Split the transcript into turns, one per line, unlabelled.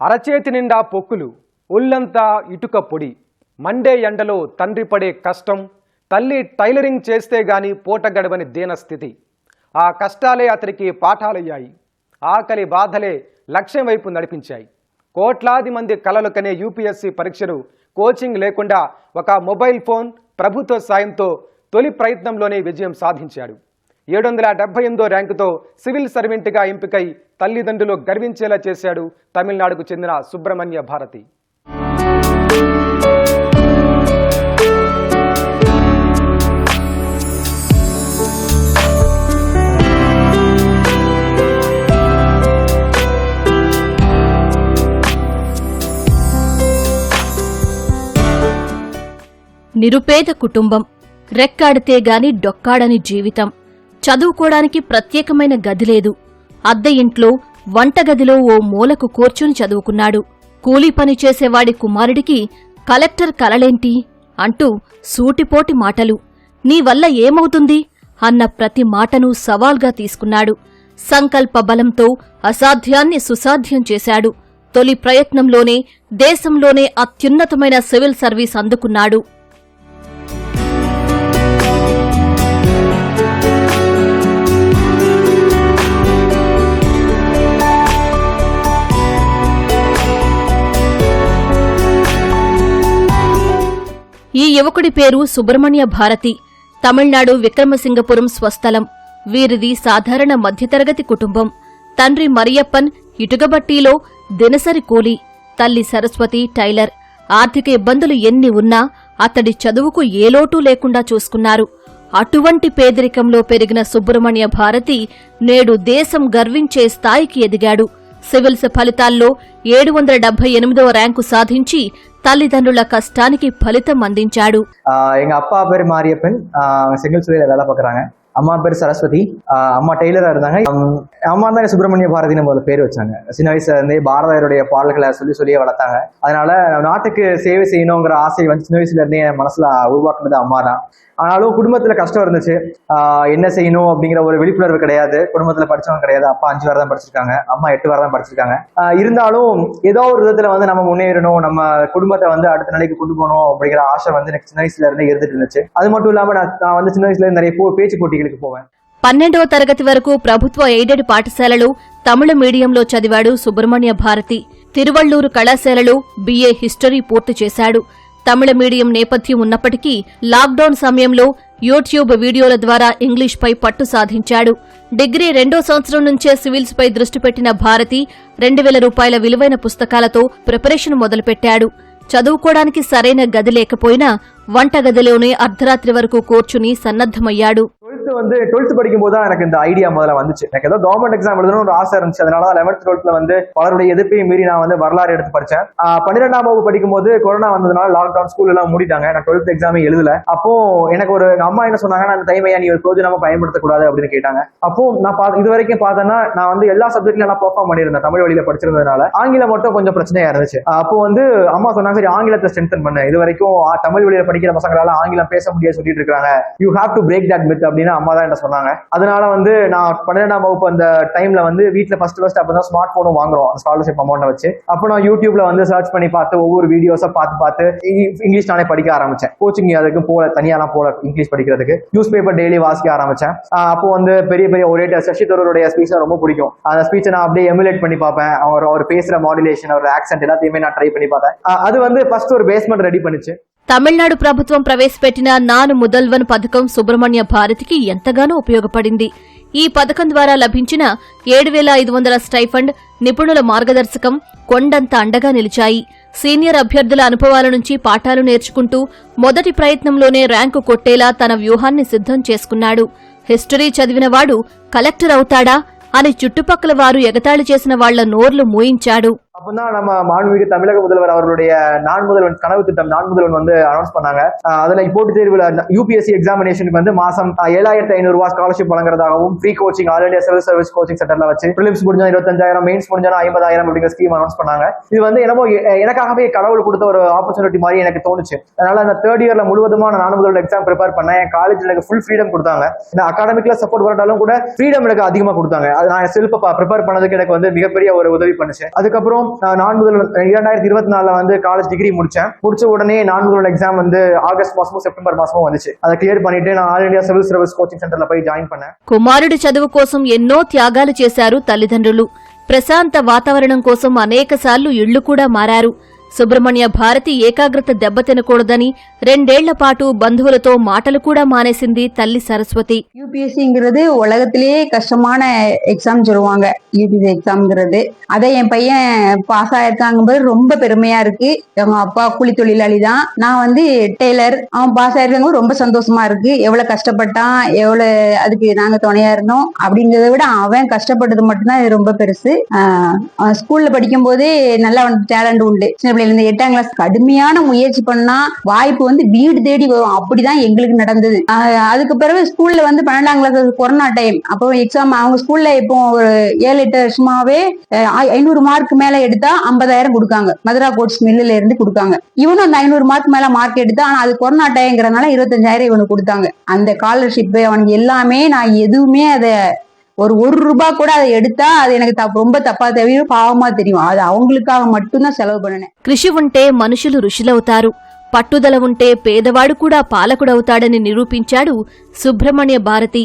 అరచేతి నిండా పొక్కులు, ఒళ్ళంతా ఇటుక పొడి, మండే ఎండలో తండ్రి పడే కష్టం, తల్లి టైలరింగ్ చేస్తే గాని పూట గడవని దీనస్థితి. ఆ కష్టాలే అతనికి పాఠాలయ్యాయి. ఆకలి బాధలే లక్ష్యం వైపు నడిపించాయి. కోట్లాది మంది కలలు కనే యూపీఎస్సీ పరీక్షలు కోచింగ్ లేకుండా ఒక మొబైల్ ఫోన్ ప్రభుత్వ సాయంతో తొలి ప్రయత్నంలోనే విజయం సాధించాడు. 778వ ర్యాంకుతో సివిల్ సర్వెంట్గా ఎంపికై తల్లిదండ్రులు గర్వించేలా చేశాడు తమిళనాడుకు చెందిన సుబ్రహ్మణ్య భారతి.
నిరుపేద కుటుంబం, రెక్కాడితే గాని డొక్కాడని జీవితం. చదువుకోవడానికి ప్రత్యేకమైన గది లేదు. అద్దె ఇంట్లో వంటగదిలో ఓ మూలకు కూర్చుని చదువుకున్నాడు. కూలీ పని చేసేవాడి కుమారుడికి కలెక్టర్ కలలేంటి అంటూ సూటిపోటి మాటలు. నీ వల్ల ఏమవుతుంది అన్న ప్రతి మాటను సవాల్గా తీసుకున్నాడు. సంకల్ప బలంతో అసాధ్యాన్ని సుసాధ్యం చేశాడు. తొలి ప్రయత్నంలోనే దేశంలోనే అత్యున్నతమైన సివిల్ సర్వీస్ అందుకున్నాడు. ఈ యువకుడి పేరు సుబ్రహ్మణ్య భారతి. తమిళనాడు విక్రమసింగపురం స్వస్థలం. వీరిది సాధారణ మధ్యతరగతి కుటుంబం. తండ్రి మరియప్పన్ ఇటుకబట్టీలో దినసరి కూలీ, తల్లి సరస్వతి టైలర్. ఆర్థిక ఇబ్బందులు ఎన్ని ఉన్నా అతడి చదువుకు ఏ లోటూ లేకుండా చూసుకున్నారు. అటువంటి పేదరికంలో పెరిగిన సుబ్రహ్మణ్య భారతి నేడు దేశం గర్వించే స్థాయికి ఎదిగాడు. సివిల్స్ ఫలితాల్లో 778వ ర్యాంకు సాధించి తల్లిదండ్రుల కష్టానికి ఫలితం అందించాడు.
எங்க அப்பா பேர் மாரியப்பன், செங்கல் சூழல வேலை பார்க்குறாங்க. அம்மா பேர் சரஸ்வதி, அம்மா டெய்லரா இருந்தாங்க. அம்மா தான் சுப்பிரமணிய பாரதினு முதல்ல பேர் வச்சாங்க. சின்ன வயசுல இருந்தே பாரதியாருடைய பாடல்களை சொல்லியே வளர்த்தாங்க. அதனால நாட்டுக்கு சேவை செய்யணுங்கிற ஆசை வந்து சின்ன வயசுல இருந்தே என் மனசுல உருவாக்குனது அம்மா தான். ஆனாலும் குடும்பத்துல கஷ்டம் இருந்துச்சு. என்ன செய்யணும் அப்படிங்கிற ஒரு விழிப்புணர்வு கிடையாது. குடும்பத்துல படிச்சவங்க கிடையாது. அப்பா 5 வாரம் தான் படிச்சிருக்காங்க, அம்மா 8 வாரம் தான் படிச்சிருக்காங்க. இருந்தாலும் ஏதோ ஒரு விதத்துல வந்து நம்ம முன்னேறணும், நம்ம குடும்பத்தை வந்து அடுத்த நிலைக்கு கொண்டு போகணும் அப்படிங்கிற ஆசை வந்து எனக்கு சின்ன வயசுல இருந்தே இருந்துட்டு இருந்துச்சு. அது மட்டும் இல்லாம நான் வந்து சின்ன வயசுல நிறைய பேச்சு போட்டிகளுக்கு போவேன்.
12వ తరగతి వరకు ప్రభుత్వ ఎయిడెడ్ పాఠశాలలో తమిళ మీడియంలో చదివాడు సుబ్రహ్మణ్య భారతి. తిరువళ్లూరు కళాశాలలో BA హిస్టరీ పూర్తి చేశాడు. తమిళ మీడియం నేపథ్యం ఉన్నప్పటికీ లాక్డౌన్ సమయంలో యూట్యూబ్ వీడియోల ద్వారా ఇంగ్లీష్పై పట్టు సాధించాడు. డిగ్రీ 2వ సంవత్సరం నుంచే సివిల్స్పై దృష్టి పెట్టిన భారతి 2000 రూపాయల విలువైన పుస్తకాలతో ప్రిపరేషన్ మొదలుపెట్టాడు. చదువుకోవడానికి సరైన గది లేకపోయినా వంటగదిలోనే అర్ధరాత్రి వరకు కూర్చుని సన్నద్ధమయ్యాడు.
12th படிக்கும் போது தான் எனக்கு இந்த ஐடியா முதல்ல வந்துச்சு. எனக்கு ஏதோ கவர்மெண்ட் எக்ஸாம் எழுதணும் ஒரு ஆசை இருந்துச்சு. அதனால 11th 12th வந்து பலருடைய எதிர்ப்பையும் மீறி நான் வந்து வரலாறு எடுத்து படிச்சேன். 12ஆம் வகுப்பு படிக்கும் போது கொரோனா வந்ததுனால லாக்டவுன், ஸ்கூல் எல்லாம் மூடிட்டாங்க. நான் 12th எக்ஸாமே எழுதல. அப்போ எனக்கு ஒரு அம்மா என்ன சொன்னாங்க, அந்த டைமையா நீ ஒரு பிரோஜனமா பயன்படுத்தக்கூடாது அப்படின்னு கேட்டாங்க. அப்போ நான் இது வரைக்கும் பார்த்தேன்னா நான் வந்து எல்லா சப்ஜெக்ட்லயும் நல்லா பெர்ஃபார்ம் பண்ணியிருந்தேன். தமிழ் வழியில படிச்சிருந்ததுனால ஆங்கிலம் மட்டும் கொஞ்சம் பிரச்சனையா இருந்துச்சு. அப்போ வந்து அம்மா சொன்னாங்க, சரி ஆங்கிலத்தை ஸ்ட்ரென்தன் பண்ணு, இது வரைக்கும் தமிழ் வழியில படிக்கிற பசங்களால ஆங்கிலம் பேச முடியாது சொல்லிட்டு இருக்காங்க, you have to break that myth அப்படின்னு அம்மா தான் என்ன சொன்னாங்க. அதனால வந்து நான் 12ஆம் வகுப்பு அந்த டைம்ல வந்து வீட்டுல ஃபர்ஸ்ட் அப்பதான் ஸ்மார்ட் போனும் வாங்குறோம் ஸ்காலர்ஷிப் அமௌண்ட் வச்சு. அப்ப நான் யூடியூப்ல வந்து சர்ச் பண்ணி பார்த்து ஒவ்வொரு வீடியோஸா பார்த்து இங்கிலீஷ் நானே படிக்க ஆரம்பிச்சேன். கோச்சிங் அதுக்கும் போல தனியாலாம் போல இங்கிலீஷ் படிக்கிறதுக்கு நியூஸ் பேப்பர் டெய்லி வாசிக்க ஆரம்பிச்சேன். அப்போ வந்து பெரிய ஒரேட்டர் சசி தரூருடைய ஸ்பீச் ரொம்ப பிடிக்கும். அந்த ஸ்பீச்சை நான் அப்படியே எமுலேட் பண்ணி பார்ப்பேன். அவர் பேசுற மாடுலேஷன், அவர் ஆக்சென்ட் எல்லாத்தையுமே நான் ட்ரை பண்ணி பார்த்தேன். அது வந்து ஃபர்ஸ்ட் ஒரு பேஸ்மெண்ட் ரெடி பண்ணிச்சு.
తమిళనాడు ప్రభుత్వం ప్రవేశపెట్టిన నాను ముదల్వన్ పథకం సుబ్రహ్మణ్య భారతికి ఎంతగానో ఉపయోగపడింది. ఈ పథకం ద్వారా లభించిన 7500 స్టైఫండ్, నిపుణుల మార్గదర్శకం కొండంత అండగా నిలిచాయి. సీనియర్ అభ్యర్థుల అనుభవాల నుంచి పాఠాలు నేర్చుకుంటూ మొదటి ప్రయత్నంలోనే ర్యాంకు కొట్టేలా తన వ్యూహాన్ని సిద్ధం చేసుకున్నాడు. హిస్టరీ చదివినవాడు కలెక్టర్ అవుతాడా అని చుట్టుపక్కల వారు ఎగతాళి చేసిన వాళ్ల నోర్లు మూయించాడు.
அப்பதான் நம்ம மாண்புமிகு தமிழக முதல்வர் அவர்களுடைய நான் முதல்வன் கனவு திட்டம் நான் முதல்வன் வந்து அனௌன்ஸ் பண்ணாங்க. அதுல போட்டித் தேர்வுல யூபிஎஸ்சி எக்ஸாமினேஷனுக்கு வந்து மாசம் 7500 ரூபாய் ஸ்காலர்ஷிப் வழங்குறதாகவும் free coaching all India civil service coaching சென்டர்ல வச்சு பிரிலிம்ஸ் முடிஞ்சா 25,000, மெயின்ஸ் முடிஞ்சா 50,000 அப்படிங்கிற ஸ்கீம் அனௌன்ஸ் பண்ணாங்க. இது வந்து என்னமோ எனக்காகவே கடவுள் கொடுத்த ஒரு ஆப்பர்ச்சுனிட்டி மாதிரி எனக்கு தோணுச்சு. அதனால அந்த 3rd இயர்ல முழுவதுமா நான் முதல்வர் எக்ஸாம் ப்ரிப்பேர் பண்ணேன். என் காலேஜ்ல எனக்கு ஃபுல் ஃப்ரீடம் கொடுத்தாங்க. இந்த அகாடமிக்ல சப்போர்ட் வரட்டாலும் கூட ஃப்ரீடம் எனக்கு அதிகமா கொடுத்தாங்க. அது நான் செல்ஃபா ப்ரிப்பேர் பண்ணதுக்கு எனக்கு வந்து மிகப்பெரிய ஒரு உதவி பண்ணுச்சு. அதுக்கப்புறம் அதுக்கப்புறம் நான் 2024 வந்து காலேஜ் டிகிரி முடிச்ச உடனே நான் எக்ஸாம் வந்து ஆகஸ்ட் மாசமும் செப்டம்பர் மாசமும் வந்துச்சு. அதை கிளியர் பண்ணிட்டு நான் all India civil service coaching சென்டர்ல போய் జాయిన్ பண்ணேன்.
కుమారుడి చదువు కోసం ఎన్నో త్యాగాలు చేశారు తల్లిదండ్రులు. ప్రశాంత వాతావరణం కోసం అనేకసార్లు ఇళ్లు కూడా మారారు. సుబ్రహ్మణ్య భారతి ఏకాగ్రత దెబ్బతినకూడదని 2 ఏళ్ల పాటు బంధువులతో మాటలు కూడా మానేసింది తల్లి సరస్వతి.
யூபிஎஸ்சிங்கிறது உலகத்திலேயே கஷ்டமான எக்ஸாம் சொல்லுவாங்க. யூபிஎஸ்சி எக்ஸாம்ங்கிறது அதை என் பையன் பாஸ் ஆயிருக்காங்கும்போது ரொம்ப பெருமையா இருக்கு. எங்க அப்பா கூலி தொழிலாளி தான், நான் வந்து டெய்லர். அவன் பாஸ் ஆயிருக்காங்க ரொம்ப சந்தோஷமா இருக்கு. எவ்வளவு கஷ்டப்பட்டான், எவ்வளவு அதுக்கு நாங்க துணையா இருந்தோம் அப்படிங்கிறத விட அவன் கஷ்டப்பட்டது மட்டும்தான் இது ரொம்ப பெருசு. அவன் ஸ்கூல்ல படிக்கும் போதே நல்லா அவனுக்கு டேலண்ட் உண்டு. சின்ன பிள்ளைல இருந்து 8ஆம் கிளாஸ் கடுமையான முயற்சி பண்ணா வாய்ப்பு வந்து வீடு தேடி வரும். அப்படிதான் எங்களுக்கு நடந்தது. அதுக்கு பிறகு ஸ்கூல்ல வந்து 12ஆம் கிளாஸ் கொரோனா டைம், அப்போ எக்ஸாம் அவங்க ஸ்கூல்ல இப்போ ஒரு 7-8 வருஷமாவே 500 மார்க் மேல எடுத்தா 50,000 கொடுக்காங்க. மதுரா கோட்ஸ் மில்லுல இருந்து கொடுக்காங்க. இவனும் அந்த 500 மார்க் மேல மார்க் எடுத்தா, ஆனா அது கொரோனா டைம்ங்கிறதுனால 25,000 இவனுக்கு கொடுத்தாங்க. அந்த ஸ்காலர்ஷிப் அவனுக்கு எல்லாமே நான் எதுவுமே அதை ஒரு ரூபாய் கூட அதை எடுத்தா அது எனக்கு ரொம்ப தப்பா தெரியும், பாவமா தெரியும். அது அவங்களுக்காக மட்டும்தான் செலவு பண்ணினேன்.
కృషి ఉంటే మనుషులు ఋషులవుతారు. పట్టుదల ఉంటే పేదవాడు కూడా పాలకుడవుతాడని నిరూపించాడు సుబ్రహ్మణ్య భారతి.